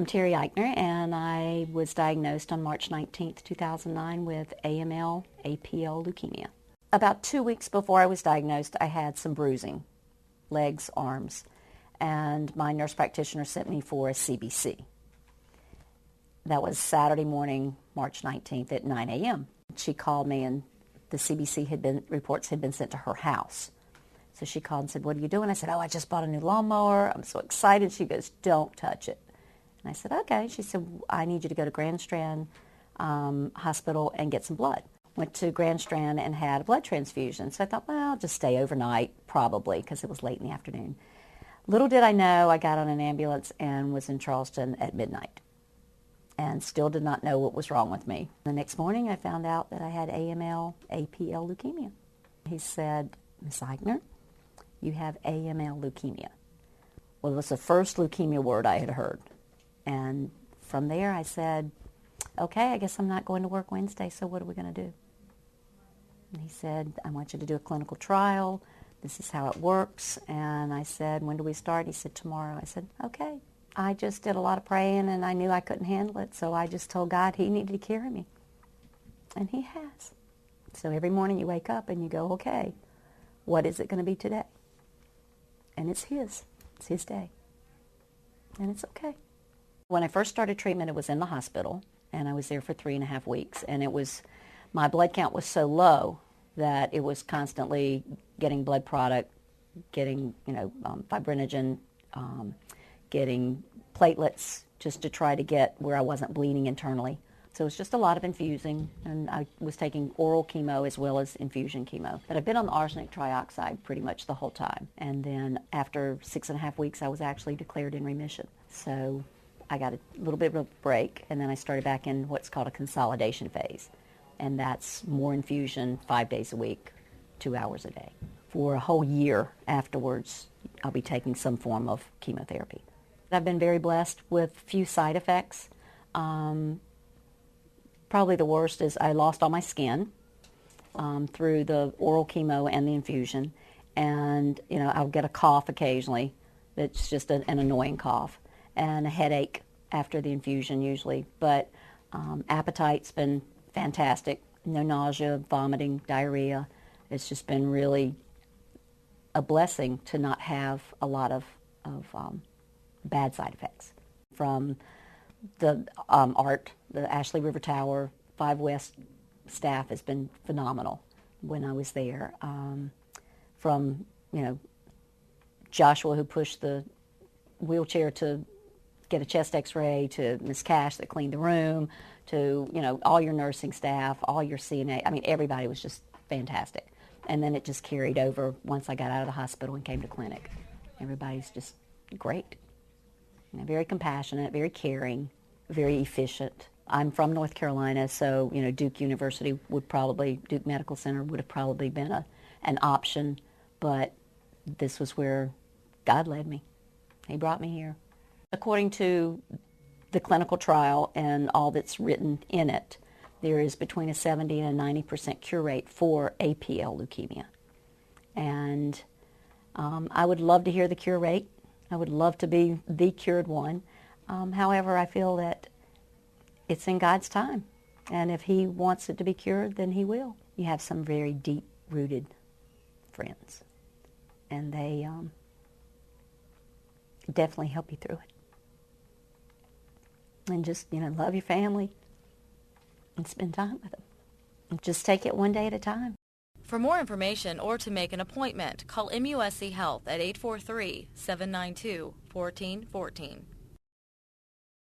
I'm Terry Eichner, and I was diagnosed on March 19th, 2009 with AML-APL leukemia. About 2 weeks before I was diagnosed, I had some bruising, legs, arms, and my nurse practitioner sent me for a CBC. That was Saturday morning, March 19th at 9 a.m. She called me, and the CBC reports had been sent to her house. So she called and said, "What are you doing?" I said, "Oh, I just bought a new lawnmower. I'm so excited." She goes, "Don't touch it." And I said, "Okay." She said, "I need you to go to Grand Strand Hospital and get some blood." Went to Grand Strand and had a blood transfusion. So I thought, well, I'll just stay overnight, probably, because it was late in the afternoon. Little did I know, I got on an ambulance and was in Charleston at midnight and still did not know what was wrong with me. The next morning, I found out that I had AML-APL leukemia. He said, "Ms. Eichner, you have AML leukemia." Well, it was the first leukemia word I had heard. And from there, I said, "Okay, I guess I'm not going to work Wednesday, so what are we going to do?" And he said, "I want you to do a clinical trial. This is how it works." And I said, "When do we start?" He said, "Tomorrow." I said, "Okay." I just did a lot of praying, and I knew I couldn't handle it, so I just told God he needed to carry me. And he has. So every morning you wake up and you go, okay, what is it going to be today? And it's his. It's his day. And it's okay. When I first started treatment, it was in the hospital, and I was there for 3.5 weeks. And my blood count was so low that it was constantly getting blood product, getting, fibrinogen, getting platelets just to try to get where I wasn't bleeding internally. So it was just a lot of infusing, and I was taking oral chemo as well as infusion chemo. But I've been on the arsenic trioxide pretty much the whole time. And then after 6.5 weeks, I was actually declared in remission. So I got a little bit of a break, and then I started back in what's called a consolidation phase. And that's more infusion 5 days a week, 2 hours a day. For a whole year afterwards, I'll be taking some form of chemotherapy. I've been very blessed with few side effects. Probably the worst is I lost all my skin through the oral chemo and the infusion. And, I'll get a cough occasionally. It's just an annoying cough. And a headache after the infusion usually. But appetite's been fantastic. No nausea, vomiting, diarrhea. It's just been really a blessing to not have a lot of bad side effects. From the the Ashley River Tower, 5 West staff has been phenomenal when I was there. From, Joshua, who pushed the wheelchair to get a chest x-ray, to Miss Cash that cleaned the room, to, all your nursing staff, all your CNA. I mean, everybody was just fantastic. And then it just carried over once I got out of the hospital and came to clinic. Everybody's just great. Very compassionate, very caring, very efficient. I'm from North Carolina, so Duke Medical Center would have probably been an option, but this was where God led me. He brought me here. According to the clinical trial and all that's written in it, there is between a 70 and a 90% cure rate for APL leukemia. And I would love to hear the cure rate. I would love to be the cured one. However, I feel that it's in God's time. And if he wants it to be cured, then he will. You have some very deep-rooted friends. And they definitely help you through it. And just, love your family and spend time with them. And just take it one day at a time. For more information or to make an appointment, call MUSC Health at 843-792-1414.